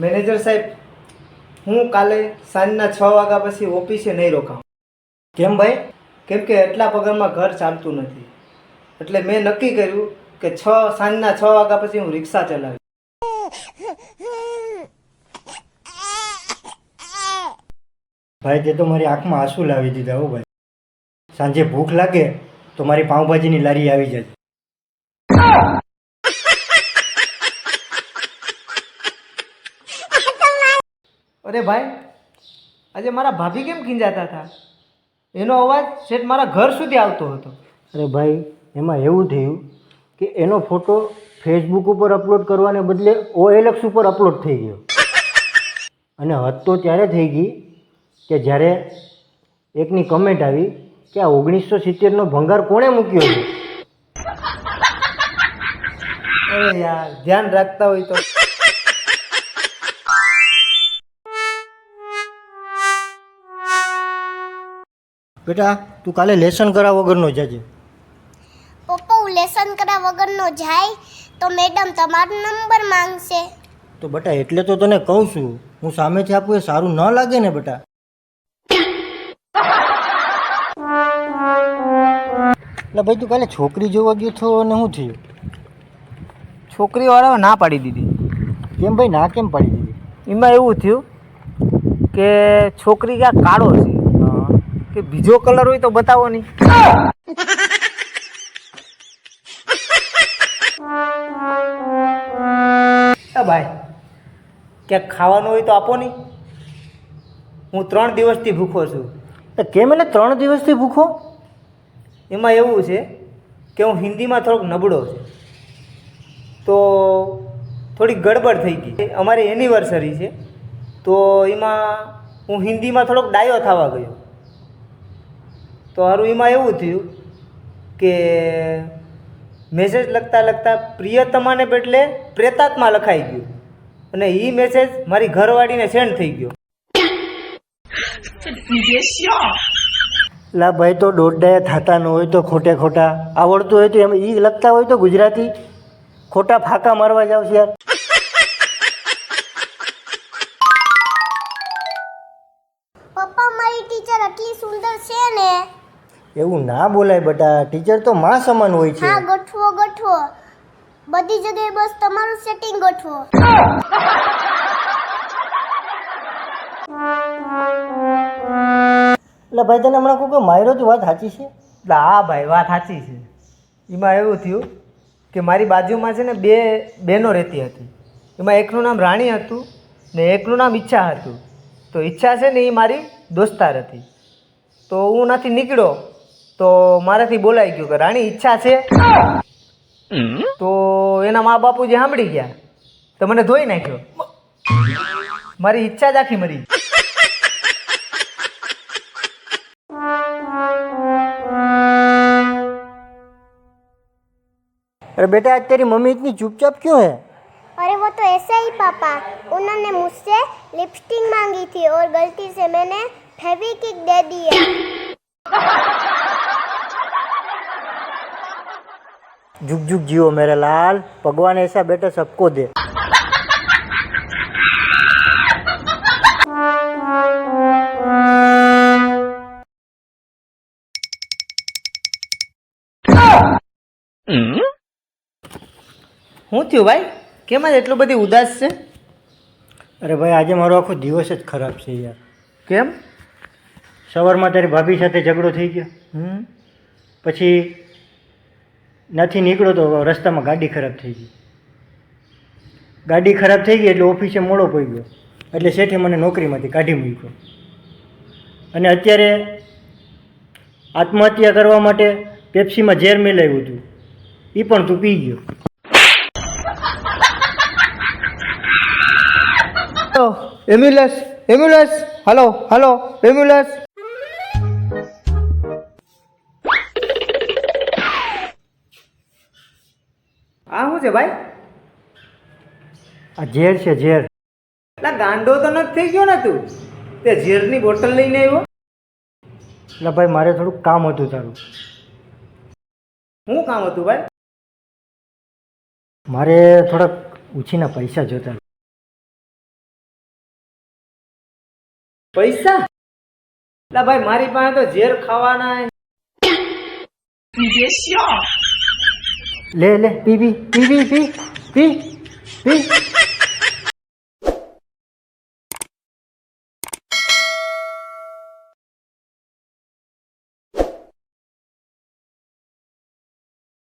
Manager સાહેબ, હું કાલે સાંજના 6 વાગ્યા પછી ઓફિસે નહીં રોકાઉં. કેમ ભાઈ? કેમ કે એટલા પગારમાં ઘર ચાલતું નથી. એટલે મેં નક્કી કર્યું કે સાંજના 6 વાગ્યા પછી હું રિક્ષા ચલાવીશ. ભાઈ તે તો મારી આંખમાં આંસુ લાવી દીધા હો ભાઈ. સાંજે ભૂખ લાગે તો મારી પાઉંભાજીની લારી આવી જાય. અરે ભાઈ, આજે મારા ભાભી કેમ ખીંજાતા હતા? એનો અવાજ સેટ મારા ઘર સુધી આવતો હતો. અરે ભાઈ, એમાં એવું થયું કે એનો ફોટો ફેસબુક ઉપર અપલોડ કરવાને બદલે OLX ઉપર અપલોડ થઈ ગયો. અને હદ તો ત્યારે થઈ ગઈ કે જ્યારે એકની કમેન્ટ આવી કે આ 1970નો ભંગાર કોણે મૂક્યો છે. અરે યાર, ધ્યાન રાખતા હોય તો. બેટા, તું કાલે લેસન કરા વગરનો જજે. પપ્પા, હું લેસન કર્યા વગરનો જાય તો મેડમ તમારો નંબર માંગશે. તો બેટા, એટલે તો તને કહું છું, હું સામેથી આપું એ સારું ન લાગે ને બેટા. એટલે ભાઈ, તું કાલે છોકરી જોવા ગયો છો અને શું થયું? છોકરીવાળાએ ના પાડી દીધી. કેમ ભાઈ, ના કેમ પાડી દીધી? એમાં એવું થયું કે છોકરી ક્યાં કાળો છે કે બીજો કલર હોય તો બતાવો નહીં. ભાઈ, ક્યાંક ખાવાનું હોય તો આપો નહીં. હું 3 દિવસથી ભૂખો છું. તો કેમ એટલે 3 દિવસથી ભૂખો? એમાં એવું છે કે હું હિન્દીમાં થોડોક નબળો છે, તો થોડી ગડબડ થઈ ગઈ. અમારી એનિવર્સરી છે તો એમાં હું હિન્દીમાં થોડોક ડાયો થવા ગયો. તો સારું, એમાં એવું થયું કે મેસેજ લખતા પ્રિયતમાને બદલે પ્રેતાત્મા લખાઈ ગયું અને એ મેસેજ મારી ઘરવાળીને સેન્ડ થઈ ગયો. લા ભાઈ, તો દોડડાયા થતા ન હોય તો ખોટા આવડતું હોય તો એમ એ લખતા હોય તો ગુજરાતી ખોટા ફાંકા મારવા જાવ છે યાર. પપ્પા, મારી ટીચર આટલી સુંદર છે ને. એવું ના બોલાય બેટા, ટીચર તો માં સમાન હોય છે. હા, ગોઠવો બધી જગ્યાએ બસ તમારું સેટિંગ ગોઠવો. એટલે ભાઈ, તને હમણાં કોઈ માર્યો તો વાત સાચી છે? હા ભાઈ, વાત સાચી છે. એમાં એવું થયું કે મારી બાજુમાં છે ને 2 બહેનો રહેતી હતી. એમાં એકનું નામ રાણી હતું ને એકનું નામ ઈચ્છા હતું. તો ઈચ્છા છે ને એ મારી દોસ્તાર હતી. તો હું નથી નીકળ્યો તો મારાથી બોલાઈ ગયું કે રાણી ઈચ્છા છે. તો એના મા બાપુજી સાંભળી ગયા તો મને ધોઈ નાખ્યો. મારી ઈચ્છા જ આખી મરી. अरे बेटा, आज तेरी मम्मी इतनी चुपचाप क्यों है? अरे वो तो ऐसे ही पापा, उन्होंने मुझसे लिपस्टिक मांगी थी और गलती से मैंने फेविक्विक दे दिया. जुग जुग जियो मेरे लाल, भगवान ऐसा बेटा सबको दे. શું થયું ભાઈ? કેમ જ એટલું બધી ઉદાસ છે? અરે ભાઈ, આજે મારો આખો દિવસ જ ખરાબ છે યાર. કેમ? સવારમાં તારી ભાભી સાથે ઝઘડો થઈ ગયો. પછી નથી નીકળ્યો તો રસ્તામાં ગાડી ખરાબ થઈ ગઈ. ગાડી ખરાબ થઈ ગઈ એટલે ઓફિસે મોડો પડી ગયો. એટલે શેઠે મને નોકરીમાંથી કાઢી મૂક્યો. અને અત્યારે આત્મહત્યા કરવા માટે પેપ્સીમાં ઝેર મિલાવ્યું હતું, એ પણ તું પી ગયો. Ambulance, hello ambulance. આ શું છે ભાઈ? આ ઝેર છે, ઝેર. એટલે ગાંડો તો નથી થઈ ગયો ને તું? તે ઝેરની બોટલ લઈને આવ્યો? એટલે ભાઈ, મારે થોડુંક કામ હતું તારું. શું કામ હતું ભાઈ? મારે થોડાક ઉછીના પૈસા જોતા. પૈસા? લા ભાઈ મારી પાસે તો ઝેર ખાવાના લે લે પી પી પી પી પી પી પી